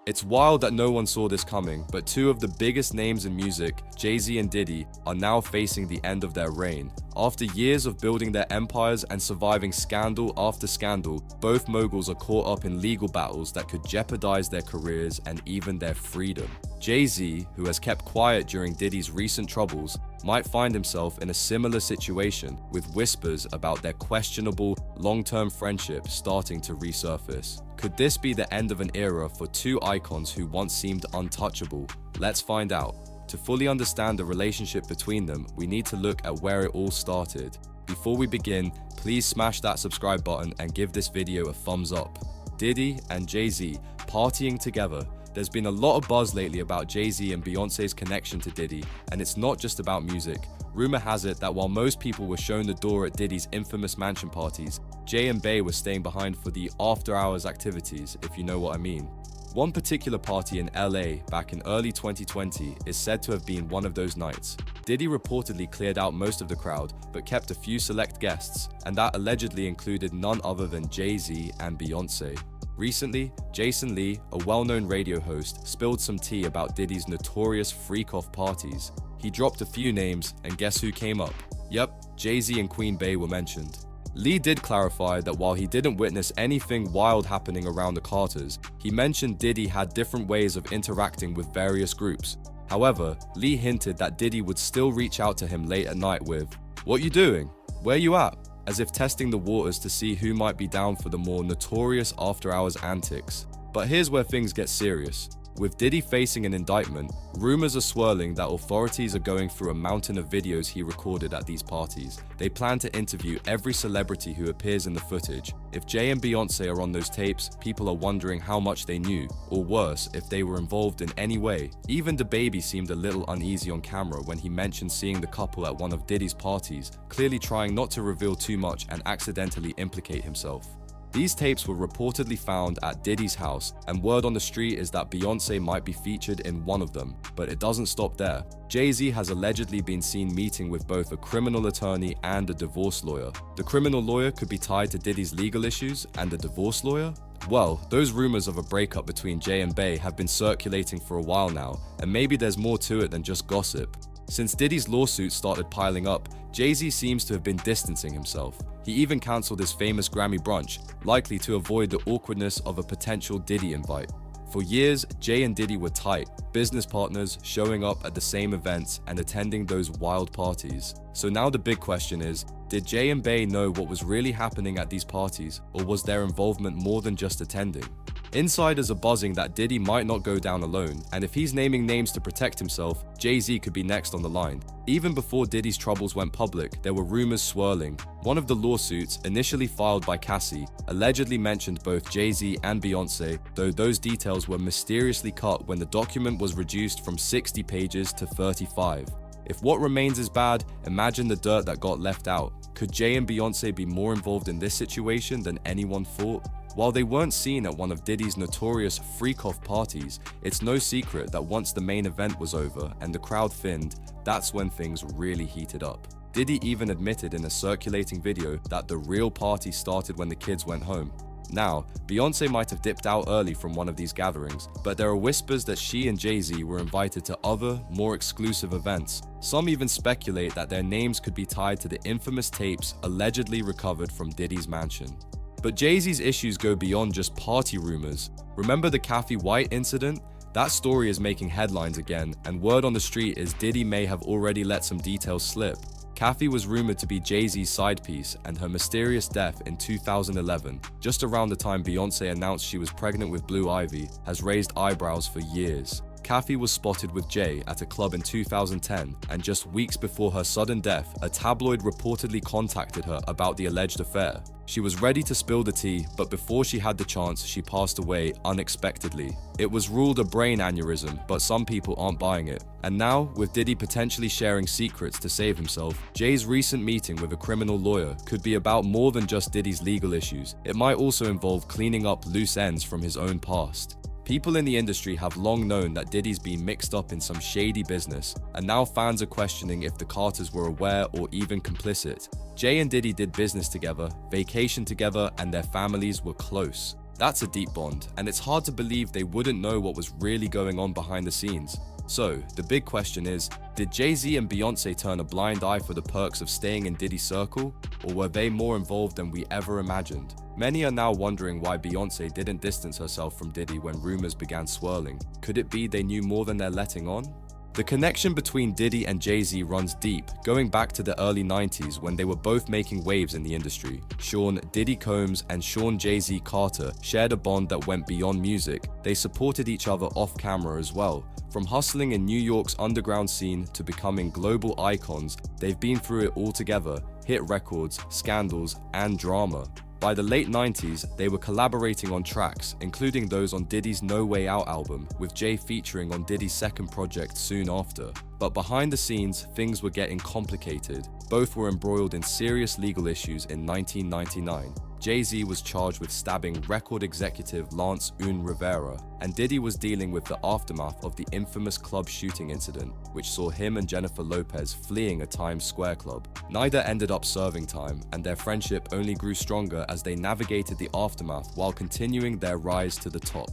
It's wild that no one saw this coming, but two of the biggest names in music, Jay-Z and Diddy, are now facing the end of their reign. After years of building their empires and surviving scandal after scandal, both moguls are caught up in legal battles that could jeopardize their careers and even their freedom. Jay-Z, who has kept quiet during Diddy's recent troubles, might find himself in a similar situation, with whispers about their questionable, long-term friendship starting to resurface. Could this be the end of an era for two icons who once seemed untouchable? Let's find out. To fully understand the relationship between them, we need to look at where it all started. Before we begin, please smash that subscribe button and give this video a thumbs up. Diddy and Jay-Z partying together. There's been a lot of buzz lately about Jay-Z and Beyoncé's connection to Diddy, and it's not just about music. Rumor has it that while most people were shown the door at Diddy's infamous mansion parties, Jay and Bey were staying behind for the after-hours activities, if you know what I mean. One particular party in LA back in early 2020 is said to have been one of those nights. Diddy reportedly cleared out most of the crowd, but kept a few select guests, and that allegedly included none other than Jay-Z and Beyoncé. Recently, Jason Lee, a well-known radio host, spilled some tea about Diddy's notorious freak-off parties. He dropped a few names, and guess who came up? Yep, Jay-Z and Queen Bey were mentioned. Lee did clarify that while he didn't witness anything wild happening around the Carters, he mentioned Diddy had different ways of interacting with various groups. However, Lee hinted that Diddy would still reach out to him late at night with, "What you doing? Where you at?" as if testing the waters to see who might be down for the more notorious after-hours antics. But here's where things get serious. With Diddy facing an indictment, rumors are swirling that authorities are going through a mountain of videos he recorded at these parties. They plan to interview every celebrity who appears in the footage. If Jay and Beyoncé are on those tapes, people are wondering how much they knew, or worse, if they were involved in any way. Even DaBaby seemed a little uneasy on camera when he mentioned seeing the couple at one of Diddy's parties, clearly trying not to reveal too much and accidentally implicate himself. These tapes were reportedly found at Diddy's house, and word on the street is that Beyoncé might be featured in one of them, but it doesn't stop there. Jay-Z has allegedly been seen meeting with both a criminal attorney and a divorce lawyer. The criminal lawyer could be tied to Diddy's legal issues, and the divorce lawyer? Well, those rumors of a breakup between Jay and Bey have been circulating for a while now, and maybe there's more to it than just gossip. Since Diddy's lawsuits started piling up, Jay-Z seems to have been distancing himself. He even cancelled his famous Grammy brunch, likely to avoid the awkwardness of a potential Diddy invite. For years, Jay and Diddy were tight, business partners, showing up at the same events and attending those wild parties. So now the big question is, did Jay and Bey know what was really happening at these parties, or was their involvement more than just attending? Insiders are buzzing that Diddy might not go down alone, and if he's naming names to protect himself, Jay-Z could be next on the line. Even before Diddy's troubles went public, there were rumors swirling. One of the lawsuits, initially filed by Cassie, allegedly mentioned both Jay-Z and Beyoncé, though those details were mysteriously cut when the document was reduced from 60 pages to 35. If what remains is bad, imagine the dirt that got left out. Could Jay and Beyoncé be more involved in this situation than anyone thought? While they weren't seen at one of Diddy's notorious freak-off parties, it's no secret that once the main event was over and the crowd thinned, that's when things really heated up. Diddy even admitted in a circulating video that the real party started when the kids went home. Now, Beyoncé might have dipped out early from one of these gatherings, but there are whispers that she and Jay-Z were invited to other, more exclusive events. Some even speculate that their names could be tied to the infamous tapes allegedly recovered from Diddy's mansion. But Jay-Z's issues go beyond just party rumors. Remember the Kathy White incident? That story is making headlines again, and word on the street is Diddy may have already let some details slip. Kathy was rumored to be Jay-Z's side piece, and her mysterious death in 2011, just around the time Beyoncé announced she was pregnant with Blue Ivy, has raised eyebrows for years. Kathy was spotted with Jay at a club in 2010, and just weeks before her sudden death, a tabloid reportedly contacted her about the alleged affair. She was ready to spill the tea, but before she had the chance, she passed away unexpectedly. It was ruled a brain aneurysm, but some people aren't buying it. And now, with Diddy potentially sharing secrets to save himself, Jay's recent meeting with a criminal lawyer could be about more than just Diddy's legal issues. It might also involve cleaning up loose ends from his own past. People in the industry have long known that Diddy's been mixed up in some shady business, and now fans are questioning if the Carters were aware or even complicit. Jay and Diddy did business together, vacationed together, and their families were close. That's a deep bond, and it's hard to believe they wouldn't know what was really going on behind the scenes. So, the big question is, did Jay-Z and Beyoncé turn a blind eye for the perks of staying in Diddy's circle, or were they more involved than we ever imagined? Many are now wondering why Beyoncé didn't distance herself from Diddy when rumors began swirling. Could it be they knew more than they're letting on? The connection between Diddy and Jay-Z runs deep, going back to the early 90s when they were both making waves in the industry. Sean Diddy Combs and Sean Jay-Z Carter shared a bond that went beyond music. They supported each other off-camera as well. From hustling in New York's underground scene to becoming global icons, they've been through it all together: hit records, scandals, and drama. By the late 90s, they were collaborating on tracks, including those on Diddy's No Way Out album, with Jay featuring on Diddy's second project soon after. But behind the scenes, things were getting complicated. Both were embroiled in serious legal issues in 1999. Jay-Z was charged with stabbing record executive Lance Rivera, and Diddy was dealing with the aftermath of the infamous club shooting incident, which saw him and Jennifer Lopez fleeing a Times Square club. Neither ended up serving time, and their friendship only grew stronger as they navigated the aftermath while continuing their rise to the top.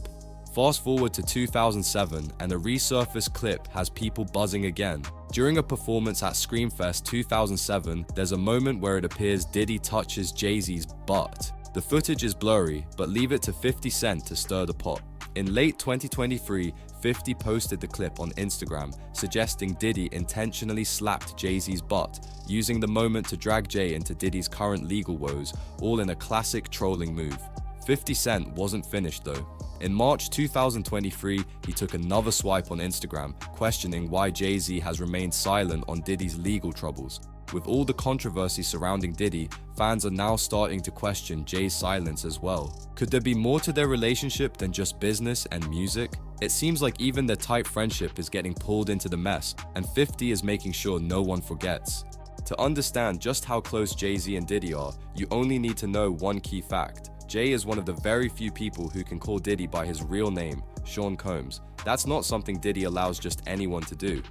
Fast forward to 2007, and a resurfaced clip has people buzzing again. During a performance at Screamfest 2007, there's a moment where it appears Diddy touches Jay-Z's butt. The footage is blurry, but leave it to 50 Cent to stir the pot. In late 2023, 50 posted the clip on Instagram, suggesting Diddy intentionally slapped Jay-Z's butt, using the moment to drag Jay into Diddy's current legal woes, all in a classic trolling move. 50 Cent wasn't finished though. In March 2023, he took another swipe on Instagram, questioning why Jay-Z has remained silent on Diddy's legal troubles. With all the controversy surrounding Diddy, fans are now starting to question Jay's silence as well. Could there be more to their relationship than just business and music? It seems like even their tight friendship is getting pulled into the mess, and 50 is making sure no one forgets. To understand just how close Jay-Z and Diddy are, you only need to know one key fact. Jay is one of the very few people who can call Diddy by his real name, Sean Combs. That's not something Diddy allows just anyone to do.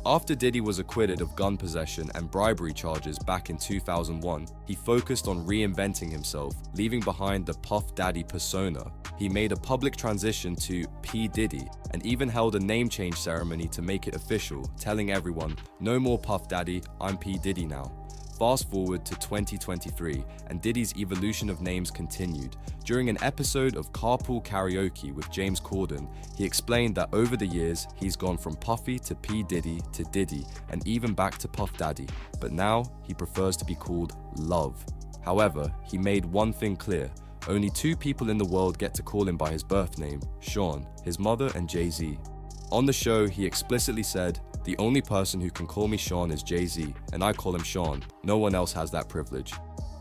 After Diddy was acquitted of gun possession and bribery charges back in 2001, he focused on reinventing himself, leaving behind the Puff Daddy persona. He made a public transition to P. Diddy and even held a name change ceremony to make it official, telling everyone, "No more Puff Daddy, I'm P. Diddy now." Fast forward to 2023, and Diddy's evolution of names continued. During an episode of Carpool Karaoke with James Corden, he explained that over the years, he's gone from Puffy to P. Diddy to Diddy, and even back to Puff Daddy, but now he prefers to be called Love. However, he made one thing clear: only two people in the world get to call him by his birth name, Sean, his mother and Jay-Z. On the show, he explicitly said, "The only person who can call me Sean is Jay-Z, and I call him Sean. No one else has that privilege."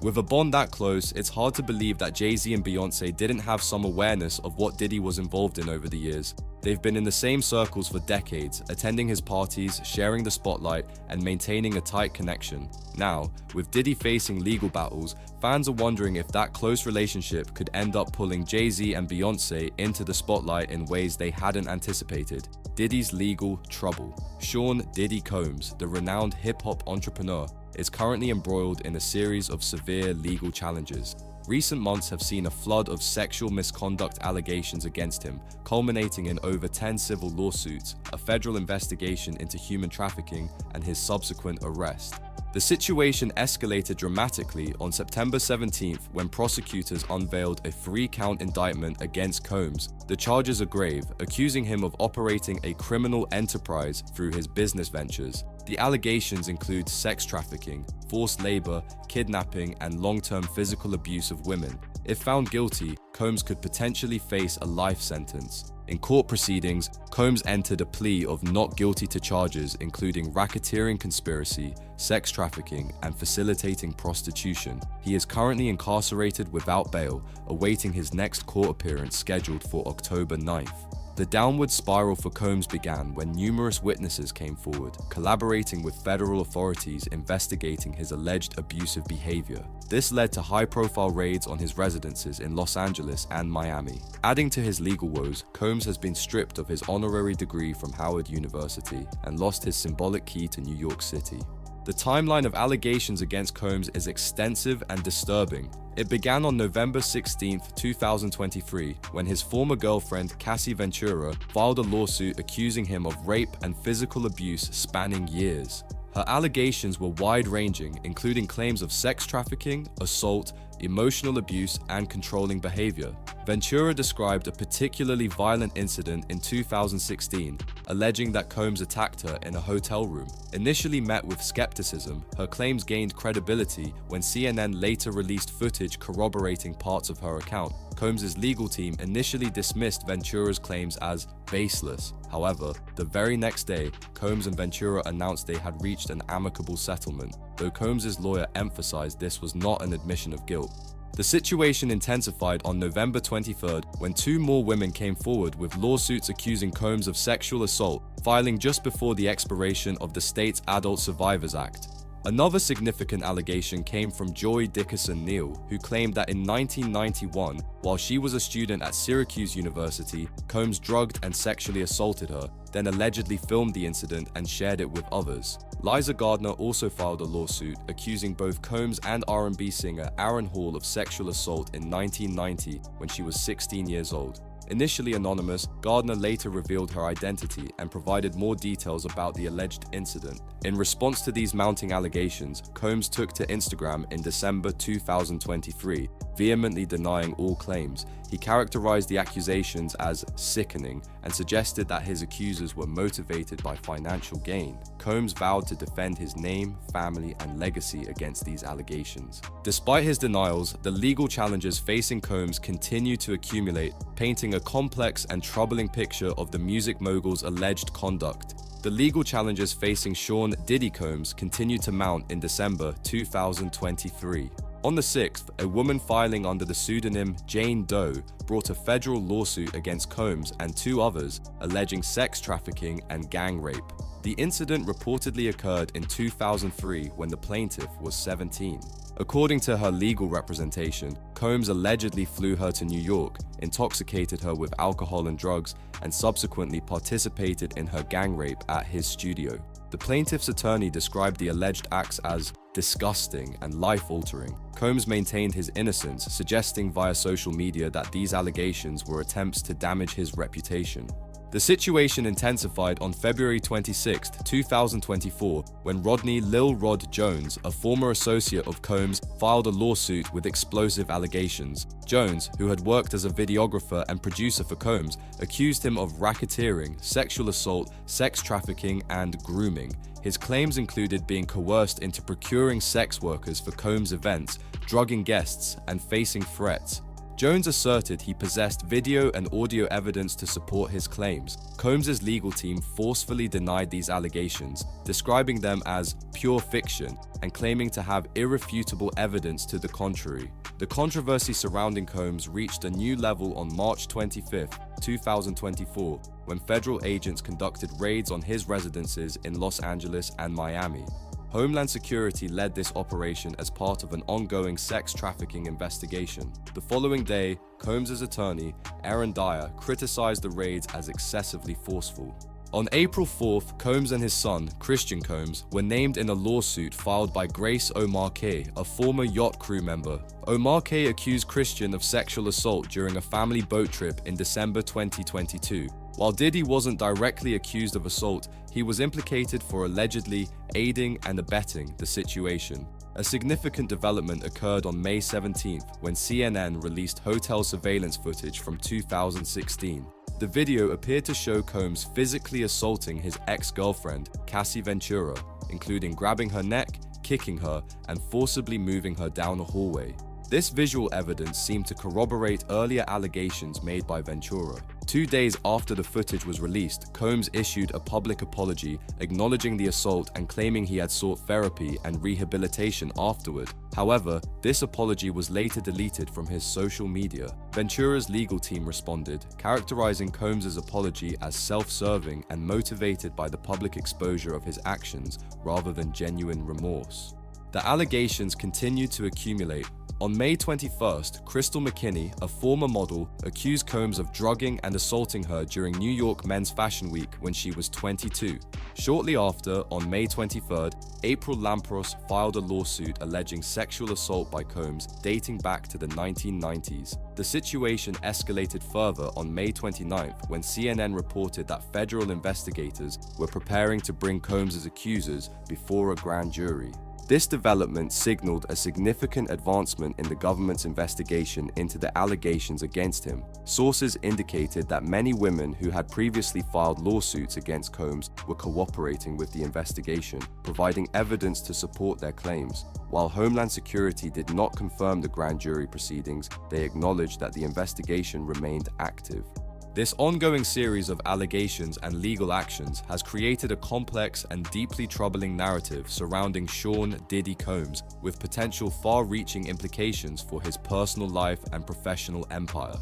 With a bond that close, it's hard to believe that Jay-Z and Beyoncé didn't have some awareness of what Diddy was involved in over the years. They've been in the same circles for decades, attending his parties, sharing the spotlight, and maintaining a tight connection. Now, with Diddy facing legal battles, fans are wondering if that close relationship could end up pulling Jay-Z and Beyoncé into the spotlight in ways they hadn't anticipated. Diddy's legal trouble. Sean Diddy Combs, the renowned hip-hop entrepreneur, is currently embroiled in a series of severe legal challenges. Recent months have seen a flood of sexual misconduct allegations against him, culminating in over 10 civil lawsuits, a federal investigation into human trafficking, and his subsequent arrest. The situation escalated dramatically on September 17th when prosecutors unveiled a 3-count indictment against Combs. The charges are grave, accusing him of operating a criminal enterprise through his business ventures. The allegations include sex trafficking, forced labor, kidnapping, and long-term physical abuse of women. If found guilty, Combs could potentially face a life sentence. In court proceedings, Combs entered a plea of not guilty to charges including racketeering conspiracy, sex trafficking, and facilitating prostitution. He is currently incarcerated without bail, awaiting his next court appearance scheduled for October 9th. The downward spiral for Combs began when numerous witnesses came forward, collaborating with federal authorities investigating his alleged abusive behavior. This led to high-profile raids on his residences in Los Angeles and Miami. Adding to his legal woes, Combs has been stripped of his honorary degree from Howard University and lost his symbolic key to New York City. The timeline of allegations against Combs is extensive and disturbing. It began on November 16, 2023, when his former girlfriend, Cassie Ventura, filed a lawsuit accusing him of rape and physical abuse spanning years. Her allegations were wide-ranging, including claims of sex trafficking, assault, emotional abuse, and controlling behavior. Ventura described a particularly violent incident in 2016, alleging that Combs attacked her in a hotel room. Initially met with skepticism, her claims gained credibility when CNN later released footage corroborating parts of her account. Combs' legal team initially dismissed Ventura's claims as baseless. However, the very next day, Combs and Ventura announced they had reached an amicable settlement, though Combs' lawyer emphasized this was not an admission of guilt. The situation intensified on November 23rd when two more women came forward with lawsuits accusing Combs of sexual assault, filing just before the expiration of the state's Adult Survivors Act. Another significant allegation came from Joy Dickerson Neal, who claimed that in 1991, while she was a student at Syracuse University, Combs drugged and sexually assaulted her, then allegedly filmed the incident and shared it with others. Liza Gardner also filed a lawsuit accusing both Combs and R&B singer Aaron Hall of sexual assault in 1990 when she was 16 years old. Initially anonymous, Gardner later revealed her identity and provided more details about the alleged incident. In response to these mounting allegations, Combs took to Instagram in December 2023, vehemently denying all claims. He characterized the accusations as sickening and suggested that his accusers were motivated by financial gain. Combs vowed to defend his name, family, and legacy against these allegations. Despite his denials, the legal challenges facing Combs continue to accumulate, painting a complex and troubling picture of the music mogul's alleged conduct. The legal challenges facing Sean Diddy Combs continued to mount in December 2023. On the 6th, a woman filing under the pseudonym Jane Doe brought a federal lawsuit against Combs and two others, alleging sex trafficking and gang rape. The incident reportedly occurred in 2003 when the plaintiff was 17. According to her legal representation, Combs allegedly flew her to New York, intoxicated her with alcohol and drugs, and subsequently participated in her gang rape at his studio. The plaintiff's attorney described the alleged acts as disgusting and life-altering. Combs maintained his innocence, suggesting via social media that these allegations were attempts to damage his reputation. The situation intensified on February 26, 2024, when Rodney Lil Rod Jones, a former associate of Combs, filed a lawsuit with explosive allegations. Jones, who had worked as a videographer and producer for Combs, accused him of racketeering, sexual assault, sex trafficking, and grooming. His claims included being coerced into procuring sex workers for Combs' events, drugging guests, and facing threats. Jones asserted he possessed video and audio evidence to support his claims. Combs' legal team forcefully denied these allegations, describing them as pure fiction and claiming to have irrefutable evidence to the contrary. The controversy surrounding Combs reached a new level on March 25, 2024, when federal agents conducted raids on his residences in Los Angeles and Miami. Homeland Security led this operation as part of an ongoing sex trafficking investigation. The following day, Combs' attorney, Aaron Dyer, criticized the raids as excessively forceful. On April 4th, Combs and his son, Christian Combs, were named in a lawsuit filed by Grace O'Marcaigh, a former yacht crew member. O'Marcaigh accused Christian of sexual assault during a family boat trip in December 2022. While Diddy wasn't directly accused of assault, he was implicated for allegedly aiding and abetting the situation. A significant development occurred on May 17th when CNN released hotel surveillance footage from 2016. The video appeared to show Combs physically assaulting his ex-girlfriend, Cassie Ventura, including grabbing her neck, kicking her, and forcibly moving her down a hallway. This visual evidence seemed to corroborate earlier allegations made by Ventura. 2 days after the footage was released, Combs issued a public apology, acknowledging the assault and claiming he had sought therapy and rehabilitation afterward. However, this apology was later deleted from his social media. Ventura's legal team responded, characterizing Combs' apology as self-serving and motivated by the public exposure of his actions rather than genuine remorse. The allegations continued to accumulate. On May 21st, Crystal McKinney, a former model, accused Combs of drugging and assaulting her during New York Men's Fashion Week when she was 22. Shortly after, on May 23rd, April Lampros filed a lawsuit alleging sexual assault by Combs dating back to the 1990s. The situation escalated further on May 29th when CNN reported that federal investigators were preparing to bring Combs' accusers before a grand jury. This development signaled a significant advancement in the government's investigation into the allegations against him. Sources indicated that many women who had previously filed lawsuits against Combs were cooperating with the investigation, providing evidence to support their claims. While Homeland Security did not confirm the grand jury proceedings, they acknowledged that the investigation remained active. This ongoing series of allegations and legal actions has created a complex and deeply troubling narrative surrounding Sean Diddy Combs, with potential far-reaching implications for his personal life and professional empire.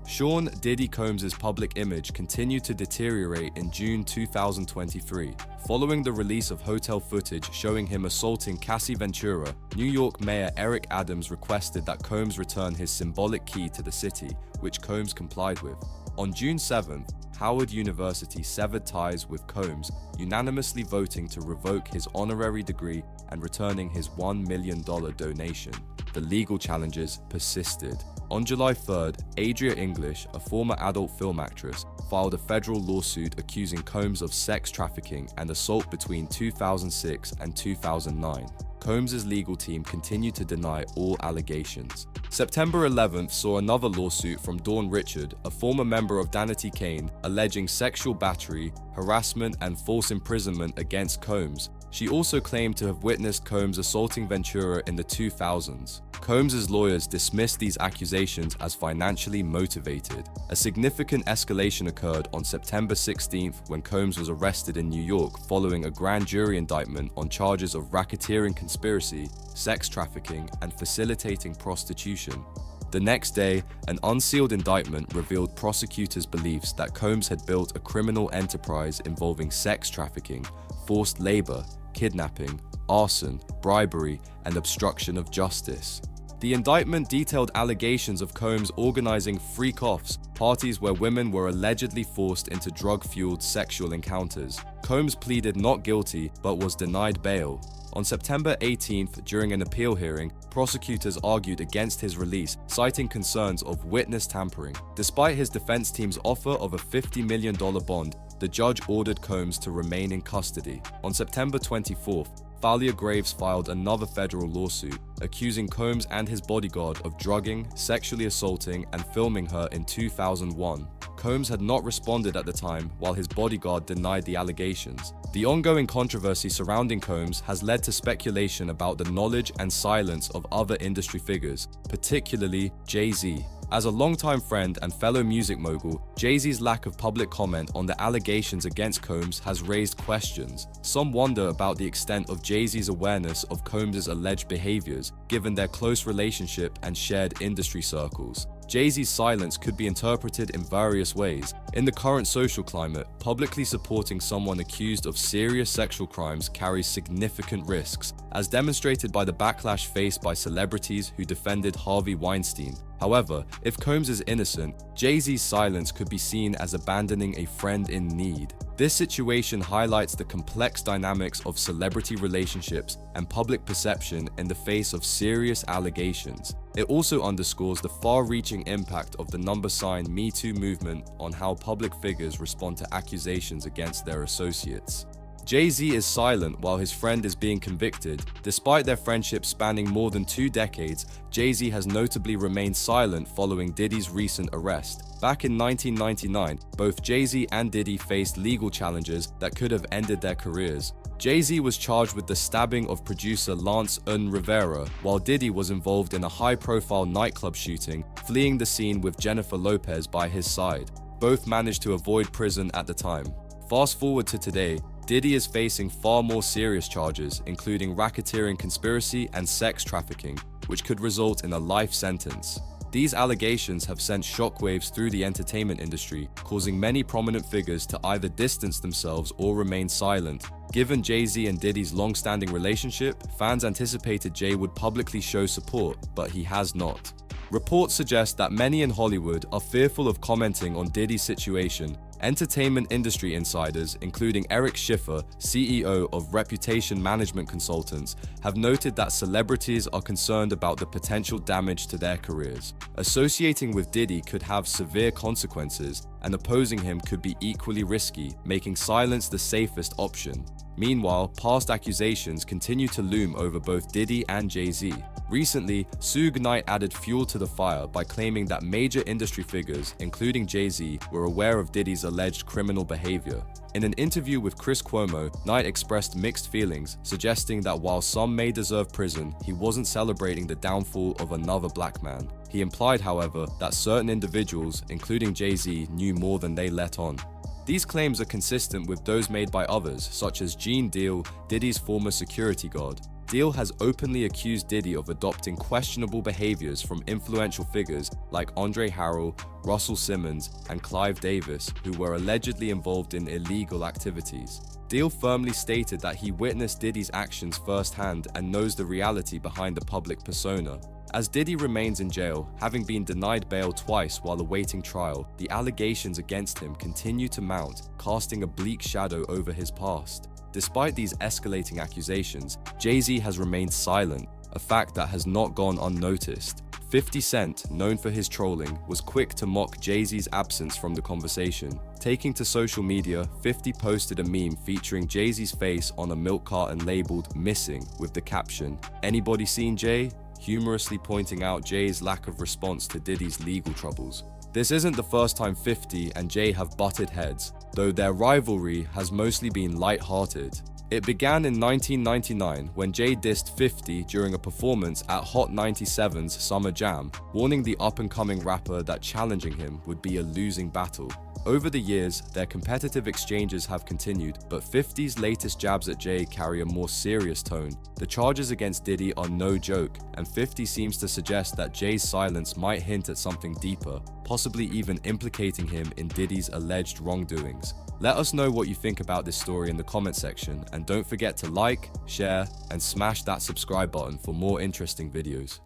Sean Diddy Combs' public image continued to deteriorate in June 2023. Following the release of hotel footage showing him assaulting Cassie Ventura, New York Mayor Eric Adams requested that Combs return his symbolic key to the city, which Combs complied with. On June 7th, Howard University severed ties with Combs, unanimously voting to revoke his honorary degree and returning his $1 million donation. The legal challenges persisted. On July 3rd, Adria English, a former adult film actress, filed a federal lawsuit accusing Combs of sex trafficking and assault between 2006 and 2009. Combs' legal team continued to deny all allegations. September 11th saw another lawsuit from Dawn Richard, a former member of Danity Kane, alleging sexual battery, harassment, and false imprisonment against Combs. She also claimed to have witnessed Combs assaulting Ventura in the 2000s. Combs' lawyers dismissed these accusations as financially motivated. A significant escalation occurred on September 16th when Combs was arrested in New York following a grand jury indictment on charges of racketeering conspiracy, sex trafficking, and facilitating prostitution. The next day, an unsealed indictment revealed prosecutors' beliefs that Combs had built a criminal enterprise involving sex trafficking, forced labor, kidnapping, arson, bribery, and obstruction of justice. The indictment detailed allegations of Combs organizing freak-offs, parties where women were allegedly forced into drug-fueled sexual encounters. Combs pleaded not guilty but was denied bail. On September 18th, during an appeal hearing, prosecutors argued against his release, citing concerns of witness tampering. Despite his defense team's offer of a $50 million bond, the judge ordered Combs to remain in custody. On September 24th, Thalia Graves filed another federal lawsuit, accusing Combs and his bodyguard of drugging, sexually assaulting, and filming her in 2001. Combs had not responded at the time, while his bodyguard denied the allegations. The ongoing controversy surrounding Combs has led to speculation about the knowledge and silence of other industry figures, particularly Jay-Z. As a longtime friend and fellow music mogul, Jay-Z's lack of public comment on the allegations against Combs has raised questions. Some wonder about the extent of Jay-Z's awareness of Combs' alleged behaviors, given their close relationship and shared industry circles. Jay-Z's silence could be interpreted in various ways. In the current social climate, publicly supporting someone accused of serious sexual crimes carries significant risks, as demonstrated by the backlash faced by celebrities who defended Harvey Weinstein. However, if Combs is innocent, Jay-Z's silence could be seen as abandoning a friend in need. This situation highlights the complex dynamics of celebrity relationships and public perception in the face of serious allegations. It also underscores the far-reaching impact of the number-sign Me Too movement on how public figures respond to accusations against their associates. Jay-Z is silent while his friend is being convicted. Despite their friendship spanning more than 2 decades, Jay-Z has notably remained silent following Diddy's recent arrest. Back in 1999, both Jay-Z and Diddy faced legal challenges that could have ended their careers. Jay-Z was charged with the stabbing of producer Lance Rivera, while Diddy was involved in a high-profile nightclub shooting, fleeing the scene with Jennifer Lopez by his side. Both managed to avoid prison at the time. Fast forward to today, Diddy is facing far more serious charges, including racketeering conspiracy and sex trafficking, which could result in a life sentence. These allegations have sent shockwaves through the entertainment industry, causing many prominent figures to either distance themselves or remain silent. Given Jay-Z and Diddy's long-standing relationship, fans anticipated Jay would publicly show support, but he has not. Reports suggest that many in Hollywood are fearful of commenting on Diddy's situation. Entertainment industry insiders, including Eric Schiffer, CEO of Reputation Management Consultants, have noted that celebrities are concerned about the potential damage to their careers. Associating with Diddy could have severe consequences, and opposing him could be equally risky, making silence the safest option. Meanwhile, past accusations continue to loom over both Diddy and Jay-Z. Recently, Suge Knight added fuel to the fire by claiming that major industry figures, including Jay-Z, were aware of Diddy's alleged criminal behavior. In an interview with Chris Cuomo, Knight expressed mixed feelings, suggesting that while some may deserve prison, he wasn't celebrating the downfall of another black man. He implied, however, that certain individuals, including Jay-Z, knew more than they let on. These claims are consistent with those made by others, such as Gene Deal, Diddy's former security guard. Deal has openly accused Diddy of adopting questionable behaviors from influential figures like Andre Harrell, Russell Simmons, and Clive Davis, who were allegedly involved in illegal activities. Deal firmly stated that he witnessed Diddy's actions firsthand and knows the reality behind the public persona. As Diddy remains in jail, having been denied bail twice while awaiting trial, the allegations against him continue to mount, casting a bleak shadow over his past. Despite these escalating accusations, Jay-Z has remained silent, a fact that has not gone unnoticed. 50 Cent, known for his trolling, was quick to mock Jay-Z's absence from the conversation. Taking to social media, 50 posted a meme featuring Jay-Z's face on a milk carton labeled "Missing" with the caption, "Anybody seen Jay?" humorously pointing out Jay's lack of response to Diddy's legal troubles. This isn't the first time 50 and Jay have butted heads, though their rivalry has mostly been light-hearted. It began in 1999 when Jay dissed 50 during a performance at Hot 97's Summer Jam, warning the up-and-coming rapper that challenging him would be a losing battle. Over the years, their competitive exchanges have continued, but 50's latest jabs at Jay carry a more serious tone. The charges against Diddy are no joke, and 50 seems to suggest that Jay's silence might hint at something deeper, possibly even implicating him in Diddy's alleged wrongdoings. Let us know what you think about this story in the comment section, and don't forget to like, share, and smash that subscribe button for more interesting videos.